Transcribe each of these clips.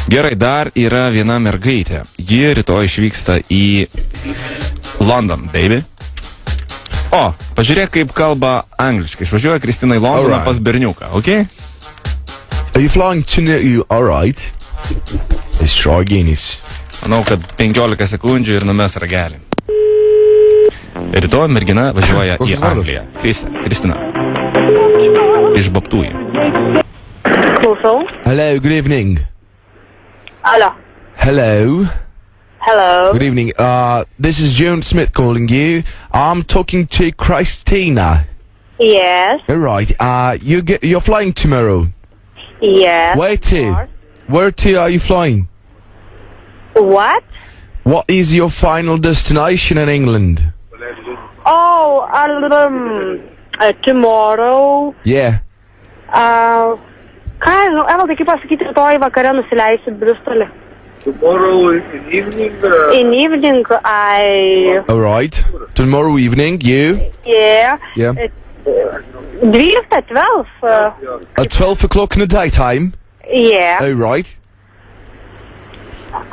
Gerai, dar yra viena mergaitė. Ji rytoj išvyksta į London, baby. O, pažiūrėk, kaip kalba angliškai. Išvažiuoja Kristina į Londoną pas berniuką, ok? Are you flying to New... Alright. Let's try again. Manau, kad 15 sekundžių ir numes ragelį. Rytoj mergina važiuoja į Angliją. Kristina. Iš Baptųjų. Klausau. Hello, good evening. Hello. Hello. Hello. Good evening. This is Joan Smith calling you. I'm talking to Christina. Yes. Alright. You're flying tomorrow. Yes. Where to? Where to are you flying? What? What is your final destination in England? Oh, tomorrow. Yeah. Ką, Evalda, kaip pasakyti, rytoj vakare nusileisiu Bristolį. Tomorrow in evening? In evening, Alright. Tomorrow evening, you? Yeah. Yeah. 12. At 12 o'clock in the daytime? Yeah. Alright.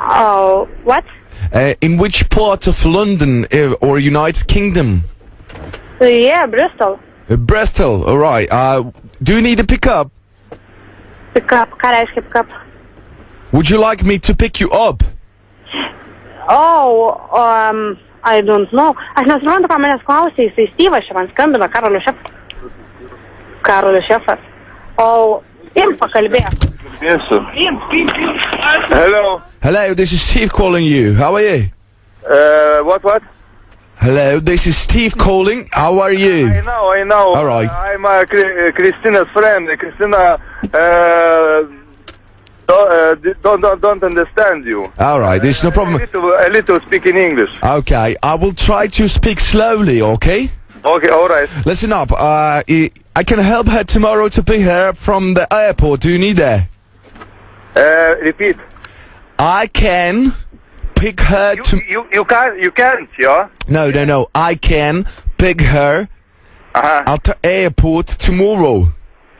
Oh, what? In which part of London or United Kingdom? Yeah, Bristol. Bristol, alright. Do you need a pickup? Pick up. Ką reiškia pick up? Would you like me to pick you up? Oh, I don't know. Aš nesuprantu, ką manęs klausė, jisai Styvas čia man skambina, Karolio šefas. O, imk pakalbėk. Yes, sir. Hello. Hello, this is Steve calling you. How are you? What? Hello, this is Steve calling. How are you? I know. All right. I'm Christina's friend. Christina don't understand you. All right, there's no problem. A little speak in English. Okay, I will try to speak slowly, okay? Okay, all right. Listen up. I can help her tomorrow to pick her up from the airport. Do you need that? Repeat. I can pick her to... You can't, yeah? No. I can pick her at the airport tomorrow.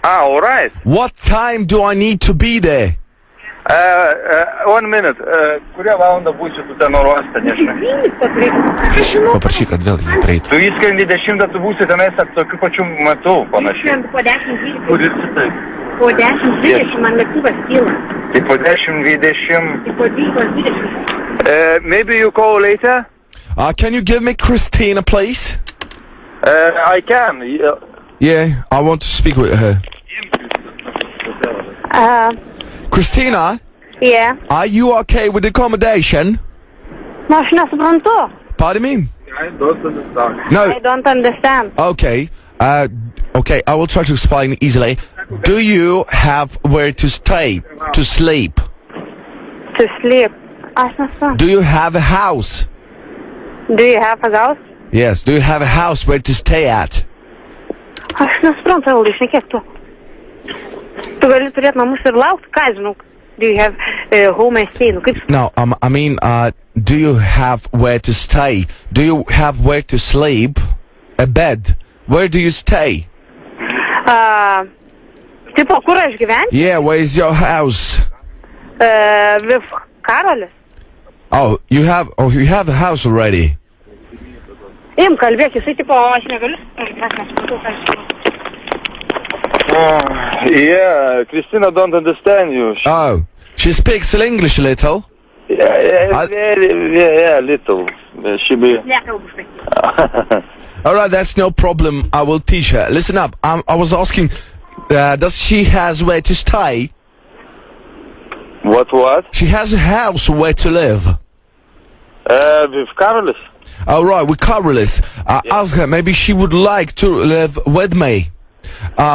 All right. What time do I need to be there? 1 minute. Kurią valandą būsiu tu ten oro uoste, nežinai? Paprašyk, kad vėl jį prieitų. Tu įskrendi 10, tu būsi tenais tokiu pačiu metu, panašiai. Po 10:20. Kur esi taip? Po 10:20 man lėktuvas kyla. Tai po 10:20. Tai po 12:20. Maybe you call later? Can you give me Christina, please? I can. Yeah, I want to speak with her. Christina, Yeah. are you okay with accommodation? Nu, aš nesuprantu. Pardon me? I don't understand. No. I don't understand. Okay. Okay, I will try to explain easily. Do you have where to stay, to sleep? To sleep. Aš nesuprantu. Do you have a house? Do you have a house? Yes, do you have a house where to stay at? Aš nesuprantu, Evalda, šnekėk tu. Tu gali turėti namus ir laukti, ką žinau. Do you have home and stay? Nu, kaip... No, I mean, do you have where to stay? Do you have where to sleep? A bed? Where do you stay? Tipo, kur aš gyventi? Yeah, where is your house? With Karolis. Oh, you have a house already. Im, kalbėk, jisai tipo, aš negaliu. Aš nesuprantu, ką aš žinau. Yeah, Christina don't understand you. Oh, she speaks English a little. Yeah, very little. She be... Nekalbu štai. Alright, that's no problem. I will teach her. Listen up. I was asking, does she has where to stay? What? She has a house where to live. With Carolis. Alright, with Carolis. Ask her, maybe she would like to live with me.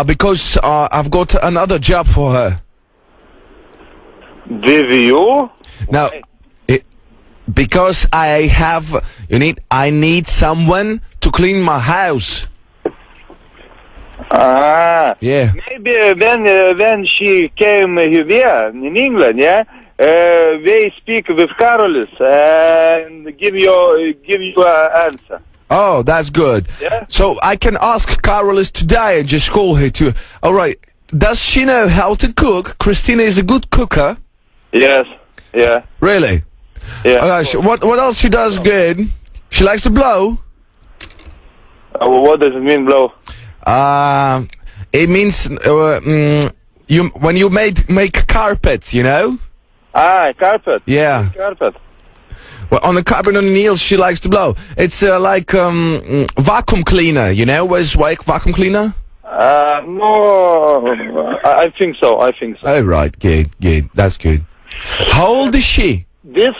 Because I've got another job for her. With you? Now, because I need someone to clean my house. Yeah. Maybe when she came here in England, yeah, they speak with Carolis and give you an answer. Oh, that's good. Yeah. So I can ask Carolis today and just call her to... Alright, does she know how to cook? Christina is a good cooker. Yes. Yeah. Really? Yeah. What else she does good? She likes to blow. What does it mean, blow? It means when you make carpets, you know? Carpet. Yeah. Carpet. Well, on the carpet on the nails, she likes to blow. It's like vacuum cleaner, you know? Where's like vacuum cleaner? No, I think so. Oh, right. Good. That's good. How old is she? This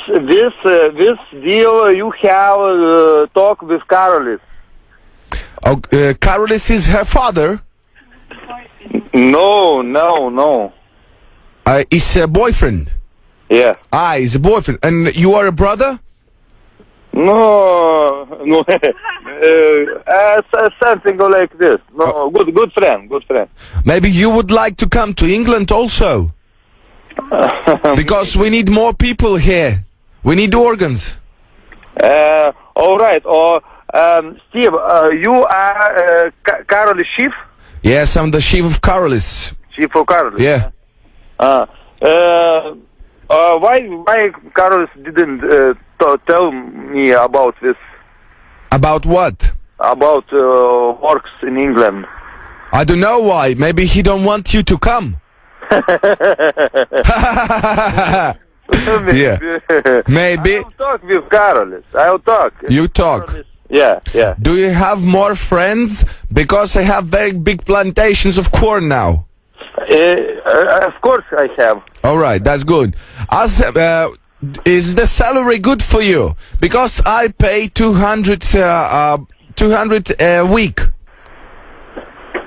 deal you have talk with Carolis. Oh, Carolis is her father. No. Is a boyfriend. Yeah. He's a boyfriend. And you are a brother? No. Something like this. No, good friend. Maybe you would like to come to England also? Because we need more people here. We need organs. All right. Steve, you are Carolis chief? Yes, I'm the chief of Carolis. Chief of Carolis. Yeah. Why Carolis didn't tell me about this? About what? About works in England. I don't know why. Maybe he don't want you to come. Yeah. Maybe. I'll talk with Carolis. I'll talk. You talk. Carolis. Yeah. Do you have more friends? Because I have very big plantations of corn now. Of course I have. All right, that's good. Is the salary good for you? Because I pay 200 a week.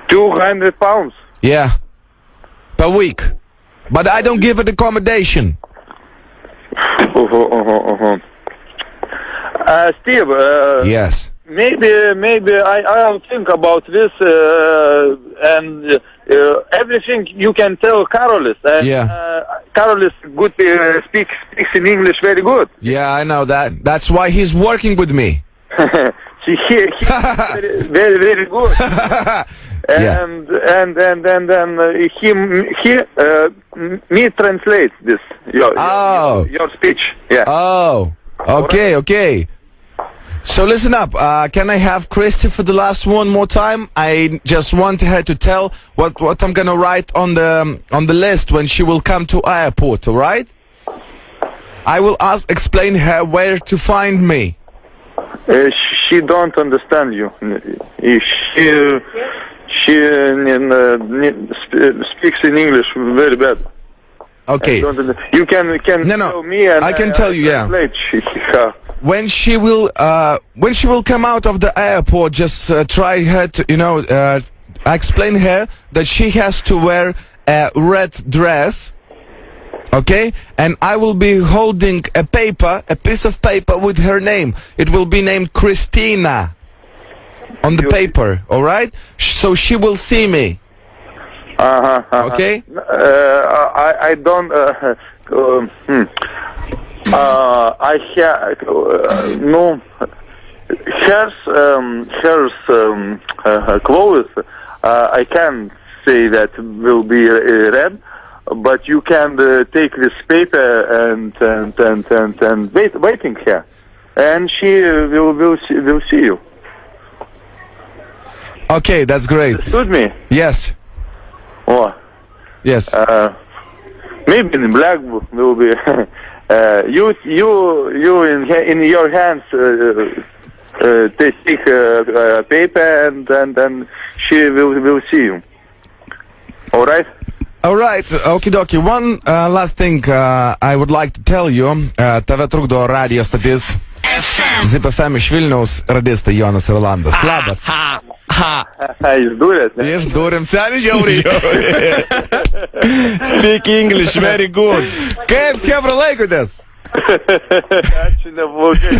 200 pounds. Yeah, per week. But I don't give it accommodation. Steve. Yes. Maybe I'll think about this and everything you can tell Carolis. And, Carolis good speaks in English very good. Yeah, I know that. That's why he's working with me. He very good. And he translates this your speech. Yeah. Oh. Okay. So listen up. Can I have Christy for the last one more time? I just want her to tell what I'm gonna write on the list when she will come to airport. All right? I will explain her where to find me. She don't understand you. She speaks in English very bad. Okay. You can tell me and I can tell you. Yeah. When she will come out of the airport, just try her to explain her that she has to wear a red dress. Okay, and I will be holding a piece of paper with her name. It will be named Christina on the paper. All right, so she will see me. Okay. I don't. I have no. Her clothes. I can say that will be red, but you can take this paper and waiting here, and she will see you. Okay, that's great. Understood me? Yes. Oh. Yes. Maybe in black will be. You in your hands take paper and she will see you. All right. All right. Okie dokie. One last thing I would like to tell you. Tave trukdo radio stotis Zip FM iš Vilniaus, radistai Jonas ir Rolandas. Labas. Išdūrėt, ne? Išdūrėm, seniai žiauriai. Speak English very good. Kaip chebra laikotės? Ačiū, neblogai.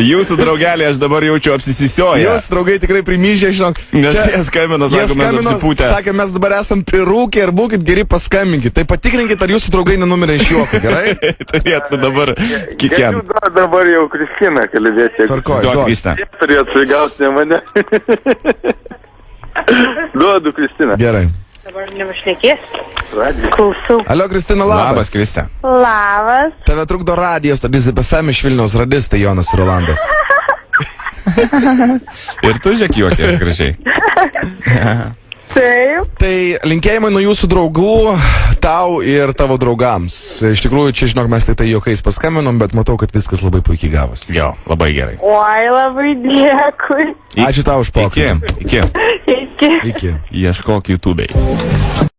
Jūsų draugelį aš dabar jaučiu apsisisioję. Jūsų draugai tikrai primyžė, žinok. Nes jie skambino, sako, mes apsipūtę. Sakė, mes dabar esam prirūkę ir būkit geri, paskambinkit. Tai patikrinkit, ar jūsų draugai nenumirė iš juoko, gerai? Turėtų dabar kiekvieną. Galiu dabar jau Kristiną kalbėti. Tvarkoj, duok Kristą. Turėtų gauti ne mane. Duodu Kristiną. Gerai. Dabar nevašnekės. Klausau. Alio, Kristina, Labas, labas. Kriste. Labas. Tave trukdo radijos, tabis ZPFM iš Vilniaus radistai Jonas ir Rolandas. Ir tu žiūrėk juokės gražiai. Taip. Tai linkėjimai nuo jūsų draugų, tau ir tavo draugams. Iš tikrųjų, čia, žinok, mes tai juokais paskambinom, bet matau, kad viskas labai puikiai gavosi. Jo, labai gerai. Oi, labai dėkui. Ačiū tau už pokalbį. Iki. Iki. Iki. Ieškok YouTube'ai.